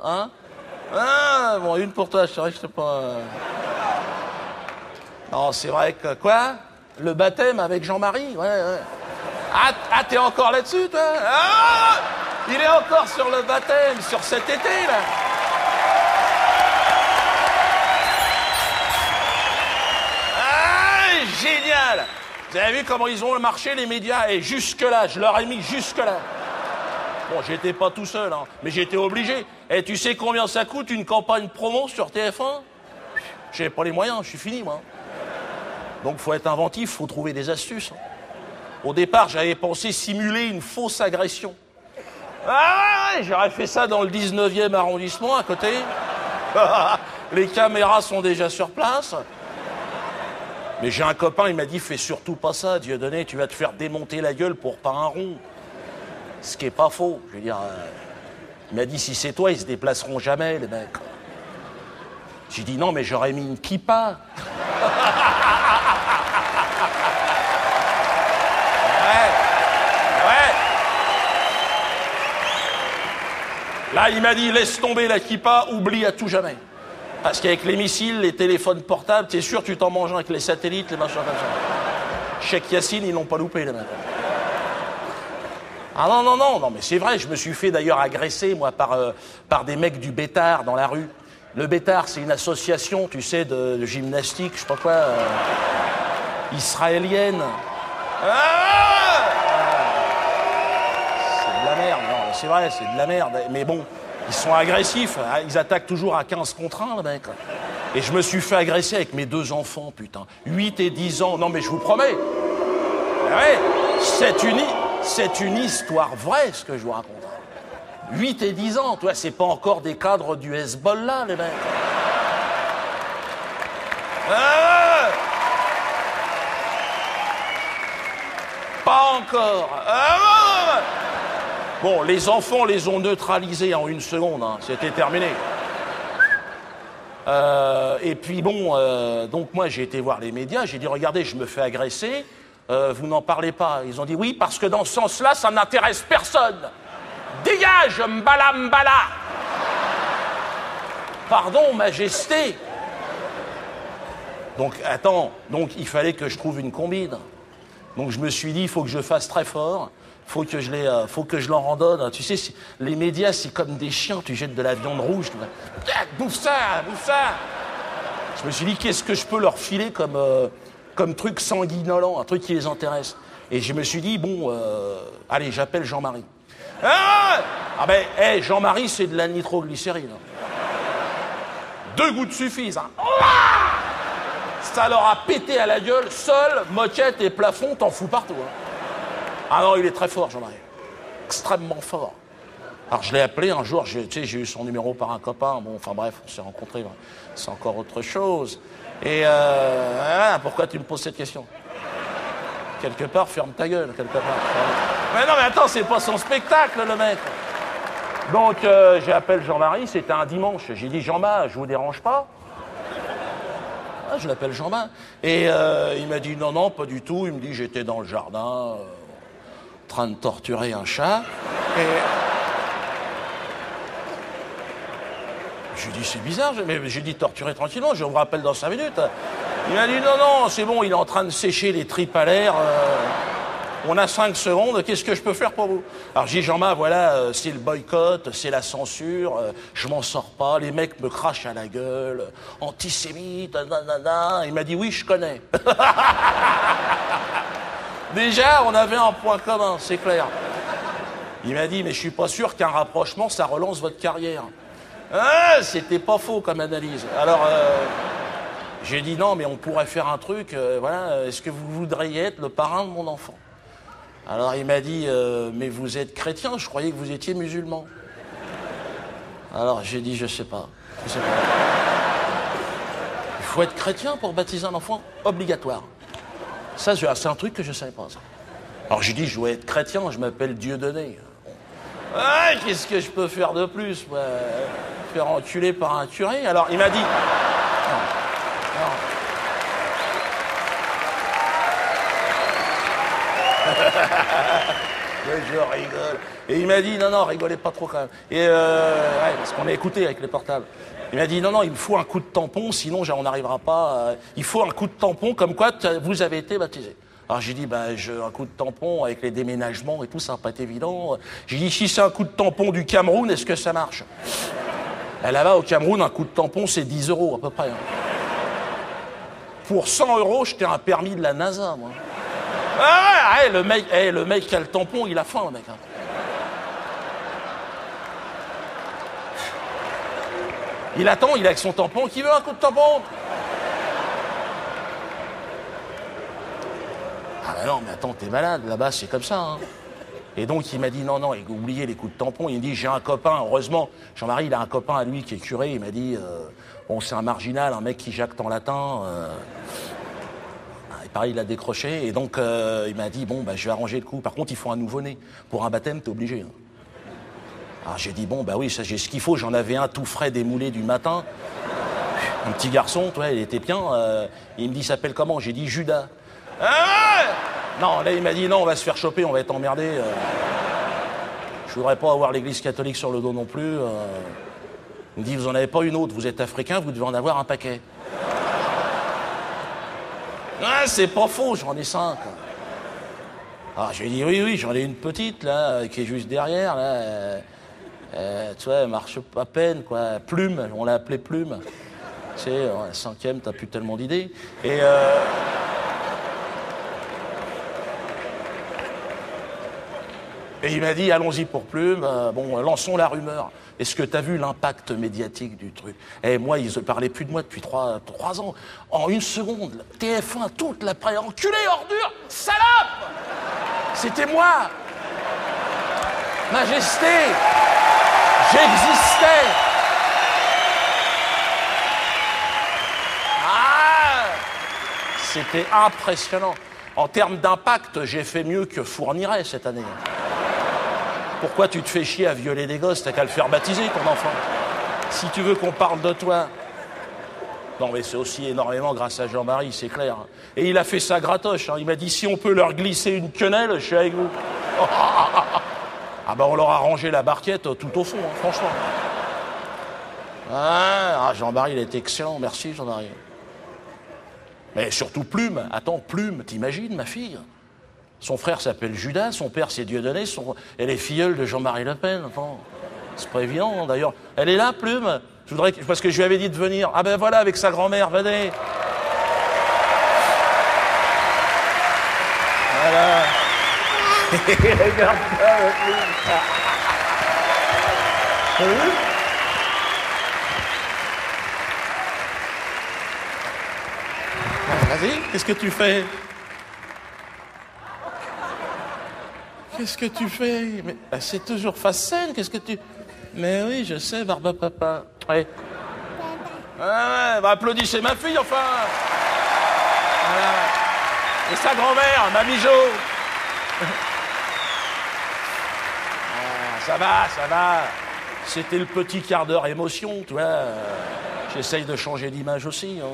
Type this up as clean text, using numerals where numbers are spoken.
hein? Ah, bon, une pour toi, c'est vrai que je sais pas... Non, c'est vrai que... Quoi? Le baptême avec Jean-Marie? Ouais. Ah, t'es encore là-dessus, toi? Ah! Il est encore sur le baptême, sur cet été, là. Ah, génial! Vous avez vu comment ils ont marché, les médias? Et jusque-là, je leur ai mis jusque-là. Bon, j'étais pas tout seul, hein, mais j'étais obligé. Et tu sais combien ça coûte, une campagne promo sur TF1? J'ai pas les moyens, je suis fini, moi. Donc, faut être inventif, faut trouver des astuces. Au départ, j'avais pensé simuler une fausse agression. Ah ouais, j'aurais fait ça dans le 19e arrondissement, à côté. Les caméras sont déjà sur place. Mais j'ai un copain, il m'a dit, fais surtout pas ça, Dieudonné, tu vas te faire démonter la gueule pour pas un rond. Ce qui est pas faux. Je veux dire, il m'a dit, si c'est toi, ils se déplaceront jamais, les mecs. J'ai dit, non, mais j'aurais mis une kippa. Ouais. Là, il m'a dit, laisse tomber la kippa, oublie à tout jamais. Parce qu'avec les missiles, les téléphones portables, t'es sûr, tu t'en manges avec les satellites, les machins comme ça. Cheikh Yassine, ils l'ont pas loupé, les mecs. Ah non, mais c'est vrai, je me suis fait d'ailleurs agresser, moi, par des mecs du Bétard dans la rue. Le Bétard, c'est une association, tu sais, de gymnastique, je sais pas quoi, israélienne. C'est de la merde, non, c'est vrai, c'est de la merde. Mais bon, ils sont agressifs, ils attaquent toujours à 15 contre 1, le mec. Et je me suis fait agresser avec mes 2 enfants, putain. 8 et 10 ans, non mais je vous promets. Ouais, c'est une histoire vraie, ce que je vous raconte. 8 et 10 ans, toi, c'est pas encore des cadres du Hezbollah, les mecs. Pas encore. Bon, les enfants les ont neutralisés en 1 seconde, hein. C'était terminé. Et puis bon, donc moi j'ai été voir les médias, j'ai dit regardez, je me fais agresser, vous n'en parlez pas. Ils ont dit oui, parce que dans ce sens-là, ça n'intéresse personne. Dégage, mbala. Pardon, majesté. Donc, attends, donc il fallait que je trouve une combine. Donc je me suis dit, il faut que je fasse très fort, faut que je leur en donne. Tu sais, les médias, c'est comme des chiens, tu jettes de la viande rouge. Bouffe ça. Je me suis dit, qu'est-ce que je peux leur filer comme truc sanguinolent, un truc qui les intéresse. Et je me suis dit, bon, allez, j'appelle Jean-Marie. Jean-Marie, c'est de la nitroglycérine. 2 gouttes suffisent. Hein. Ça leur a pété à la gueule, sol, moquette et plafond, t'en fous partout. Hein. Ah non, il est très fort, Jean-Marie. Extrêmement fort. Alors je l'ai appelé un jour, j'ai eu son numéro par un copain, bon, enfin bref, on s'est rencontrés, c'est encore autre chose. Et pourquoi tu me poses cette question? Quelque part, ferme ta gueule, quelque part. Mais non, mais attends, c'est pas son spectacle, le mec. Donc, j'appelle Jean-Marie, c'était un dimanche. J'ai dit, Jean-Marie, je vous dérange pas? Je l'appelle Jean-Marie. Et il m'a dit, non, pas du tout. Il me dit, j'étais dans le jardin, en train de torturer un chat. Et... J'ai dit, c'est bizarre. Mais j'ai dit, torturer tranquillement, je vous rappelle dans 5 minutes. Il m'a dit, non, c'est bon, il est en train de sécher les tripes à l'air. On a 5 secondes, qu'est-ce que je peux faire pour vous? Alors j'ai dit, Jean-Marc, voilà, c'est le boycott, c'est la censure, je m'en sors pas, les mecs me crachent à la gueule, antisémite, nanana. Il m'a dit, oui, je connais. Déjà, on avait un point commun, c'est clair. Il m'a dit, mais je suis pas sûr qu'un rapprochement, ça relance votre carrière. C'était pas faux comme analyse. Alors, j'ai dit, non, mais on pourrait faire un truc, voilà, est-ce que vous voudriez être le parrain de mon enfant? Alors il m'a dit, mais vous êtes chrétien, je croyais que vous étiez musulman. Alors j'ai dit, je sais pas. Il faut être chrétien pour baptiser un enfant? Obligatoire. Ça, c'est un truc que je savais pas, ça. Alors j'ai dit, je dois être chrétien, je m'appelle Dieudonné. Qu'est-ce que je peux faire de plus, moi? Faire enculer par un curé? Alors il m'a dit, non. je rigole. Et il m'a dit, non, rigolez pas trop quand même. Et parce qu'on a écouté avec les portables. Il m'a dit, non, il me faut un coup de tampon, sinon on n'arrivera pas. Il faut un coup de tampon, comme quoi vous avez été baptisé. Alors j'ai dit, un coup de tampon avec les déménagements et tout, ça va pas être évident. J'ai dit, si c'est un coup de tampon du Cameroun, est-ce que ça marche? Et là-bas, au Cameroun, un coup de tampon, c'est 10 € à peu près. Pour 100 €, j'étais un permis de la NASA, moi. Le mec qui a le tampon, il a faim, le mec. Hein. Il attend, il est avec son tampon. Qui veut un coup de tampon? Ah ben non, mais attends, t'es malade, là-bas, c'est comme ça. Hein. Et donc, il m'a dit, non, oubliez les coups de tampon. Il me dit, j'ai un copain, heureusement, Jean-Marie, il a un copain à lui qui est curé. Il m'a dit, bon, c'est un marginal, un mec qui jacte en latin. Et pareil, il a décroché. Et donc, il m'a dit, bon, je vais arranger le coup. Par contre, il faut un nouveau-né. Pour un baptême, t'es obligé. Hein. Alors, j'ai dit, bon, oui, ça, j'ai ce qu'il faut. J'en avais un tout frais démoulé du matin. Un petit garçon, toi, il était bien. Il me dit, il s'appelle comment? J'ai dit, Judas. Non, là, il m'a dit, non, on va se faire choper, on va être emmerdé. Je voudrais pas avoir l'église catholique sur le dos non plus. Il me dit, vous en avez pas une autre, vous êtes africain, vous devez en avoir un paquet. C'est pas faux, j'en ai 5. Alors, je lui ai dit, oui, j'en ai une petite, là, qui est juste derrière, là. Tu vois, elle marche à peine, quoi. Plume, on l'a appelée Plume. Tu sais, la 5e, t'as plus tellement d'idées. Et il m'a dit, allons-y pour Plume, lançons la rumeur. Est-ce que tu as vu l'impact médiatique du truc? Moi, ils ne parlaient plus de moi depuis 3 ans. En une seconde, TF1, toute la presse, enculé, ordure, salope! C'était moi! Majesté! J'existais! C'était impressionnant. En termes d'impact, j'ai fait mieux que Fourniret cette année. Pourquoi tu te fais chier à violer des gosses? T'as qu'à le faire baptiser, ton enfant. Si tu veux qu'on parle de toi. Non, mais c'est aussi énormément grâce à Jean-Marie, c'est clair. Et il a fait ça gratoche. Hein. Il m'a dit, si on peut leur glisser une quenelle, je suis avec vous. On leur a rangé la barquette tout au fond, hein, franchement. Jean-Marie, il est excellent. Merci, Jean-Marie. Mais surtout Plume. Attends, Plume, t'imagines, ma fille? Son frère s'appelle Judas, son père c'est Dieudonné, elle est filleule de Jean-Marie Le Pen. Enfin, c'est pas évident, d'ailleurs. Elle est là, Plume? Parce que je lui avais dit de venir. Voilà, avec sa grand-mère, venez. Voilà. Regarde ça, Plume. Vas-y, qu'est-ce que tu fais? Qu'est-ce que tu fais? Mais c'est toujours face scène, qu'est-ce que tu... Mais oui, je sais, Barbe Papa. Ouais. Applaudissez ma fille, enfin. Voilà. Et sa grand-mère, Mamie Jo. Ça va. C'était le petit quart d'heure émotion, tu vois. J'essaye de changer d'image aussi. Hein.